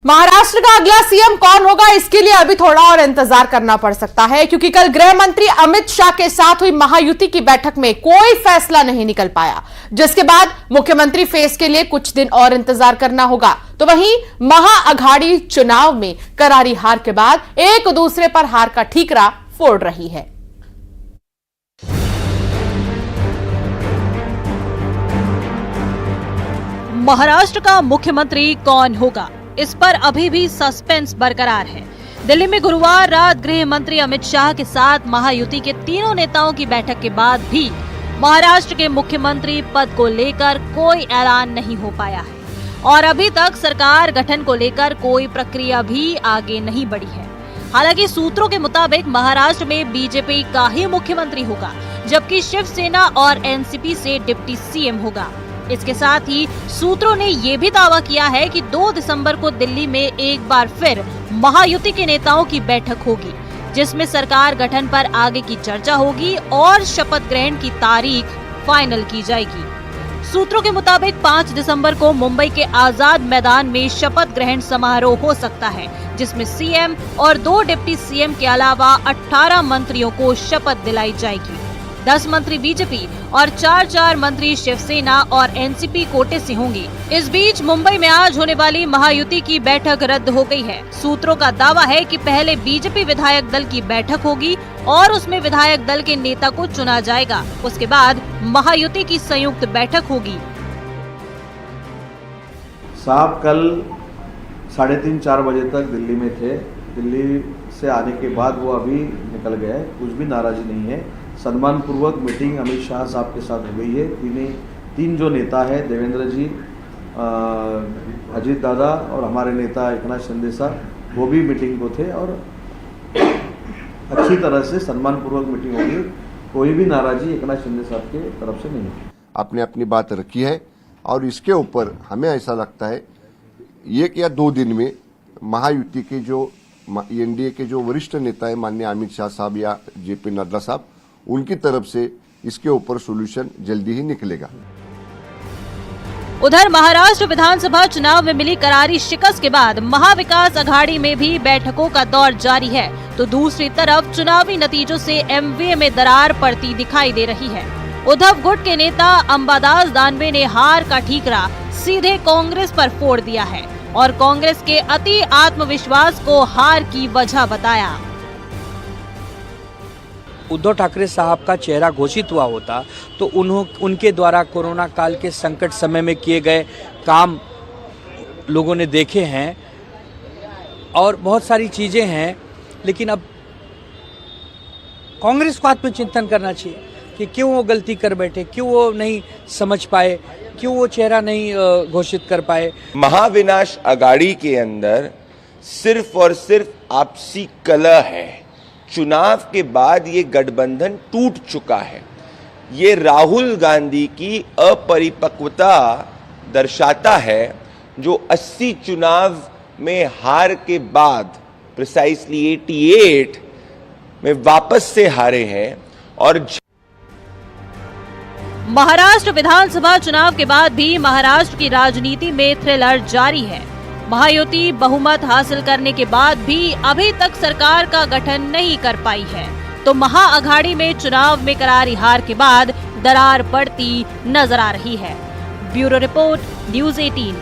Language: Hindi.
महाराष्ट्र का अगला सीएम कौन होगा, इसके लिए अभी थोड़ा और इंतजार करना पड़ सकता है, क्योंकि कल गृह मंत्री अमित शाह के साथ हुई महायुति की बैठक में कोई फैसला नहीं निकल पाया, जिसके बाद मुख्यमंत्री फेस के लिए कुछ दिन और इंतजार करना होगा। तो वहीं महाअघाड़ी चुनाव में करारी हार के बाद एक दूसरे पर हार का ठीकरा फोड़ रही है। महाराष्ट्र का मुख्यमंत्री कौन होगा, इस पर अभी भी सस्पेंस बरकरार है। दिल्ली में गुरुवार रात गृह मंत्री अमित शाह के साथ महायुति के तीनों नेताओं की बैठक के बाद भी महाराष्ट्र के मुख्यमंत्री पद को लेकर कोई ऐलान नहीं हो पाया है और अभी तक सरकार गठन को लेकर कोई प्रक्रिया भी आगे नहीं बढ़ी है। हालांकि सूत्रों के मुताबिक महाराष्ट्र में बीजेपी का ही मुख्यमंत्री होगा, जबकि शिवसेना और एनसीपी से डिप्टी सीएम होगा। इसके साथ ही सूत्रों ने ये भी दावा किया है कि 2 दिसंबर को दिल्ली में एक बार फिर महायुति के नेताओं की बैठक होगी, जिसमें सरकार गठन पर आगे की चर्चा होगी और शपथ ग्रहण की तारीख फाइनल की जाएगी। सूत्रों के मुताबिक 5 दिसंबर को मुंबई के आजाद मैदान में शपथ ग्रहण समारोह हो सकता है, जिसमें सीएम और 2 डिप्टी सीएम के अलावा 18 मंत्रियों को शपथ दिलाई जाएगी। 10 मंत्री बीजेपी और 4 मंत्री शिवसेना और एनसीपी कोटे से होंगे। इस बीच मुंबई में आज होने वाली महायुति की बैठक रद्द हो गई है। सूत्रों का दावा है कि पहले बीजेपी विधायक दल की बैठक होगी और उसमें विधायक दल के नेता को चुना जाएगा। उसके बाद महायुति की संयुक्त बैठक होगी। साहब कल 3:30-4 बजे तक दिल्ली में थे। दिल्ली से आने के बाद वो अभी निकल गए, कुछ भी नाराजी नहीं है। सम्मान पूर्वक मीटिंग अमित शाह साहब के साथ हो गई है। तीन जो नेता है, देवेंद्र जी, अजीत दादा और हमारे नेता एकनाथ शिंदे साहब, वो भी मीटिंग को थे और अच्छी तरह से सम्मान पूर्वक मीटिंग होगी। कोई भी नाराजी एकनाथ शिंदे साहब के तरफ से नहीं है। आपने अपनी बात रखी है और इसके ऊपर हमें ऐसा लगता है 1 या 2 दिन में महायुति के जो एनडीए के जो वरिष्ठ नेता है माननीय अमित शाह साहब या जेपी नड्डा साहब, उनकी तरफ से इसके ऊपर सॉल्यूशन जल्दी ही निकलेगा। उधर महाराष्ट्र विधानसभा चुनाव में मिली करारी शिकस्त के बाद महाविकास अघाड़ी में भी बैठकों का दौर जारी है, तो दूसरी तरफ चुनावी नतीजों से एमवीए में दरार पड़ती दिखाई दे रही है। उद्धव गुट के नेता अंबादास दानवे ने हार का ठीकरा सीधे कांग्रेस पर फोड़ दिया है और कांग्रेस के अति आत्मविश्वास को हार की वजह बताया। उद्धव ठाकरे साहब का चेहरा घोषित हुआ होता तो उनके द्वारा कोरोना काल के संकट समय में किए गए काम लोगों ने देखे हैं और बहुत सारी चीजें हैं, लेकिन अब कांग्रेस को आत्मचिंतन करना चाहिए कि क्यों वो गलती कर बैठे, क्यों वो नहीं समझ पाए, क्यों वो चेहरा नहीं घोषित कर पाए। महाविनाश अघाड़ी के अंदर सिर्फ और सिर्फ आपसी कलह है। चुनाव के बाद ये गठबंधन टूट चुका है। ये राहुल गांधी की अपरिपक्वता दर्शाता है, जो 80 चुनाव में हार के बाद प्रिसाइसली 88 में वापस से हारे हैं। और महाराष्ट्र विधानसभा चुनाव के बाद भी महाराष्ट्र की राजनीति में थ्रिलर जारी है। महायुति बहुमत हासिल करने के बाद भी अभी तक सरकार का गठन नहीं कर पाई है, तो महाअघाड़ी में चुनाव में करारी हार के बाद दरार पड़ती नजर आ रही है। Bureau report, news 18।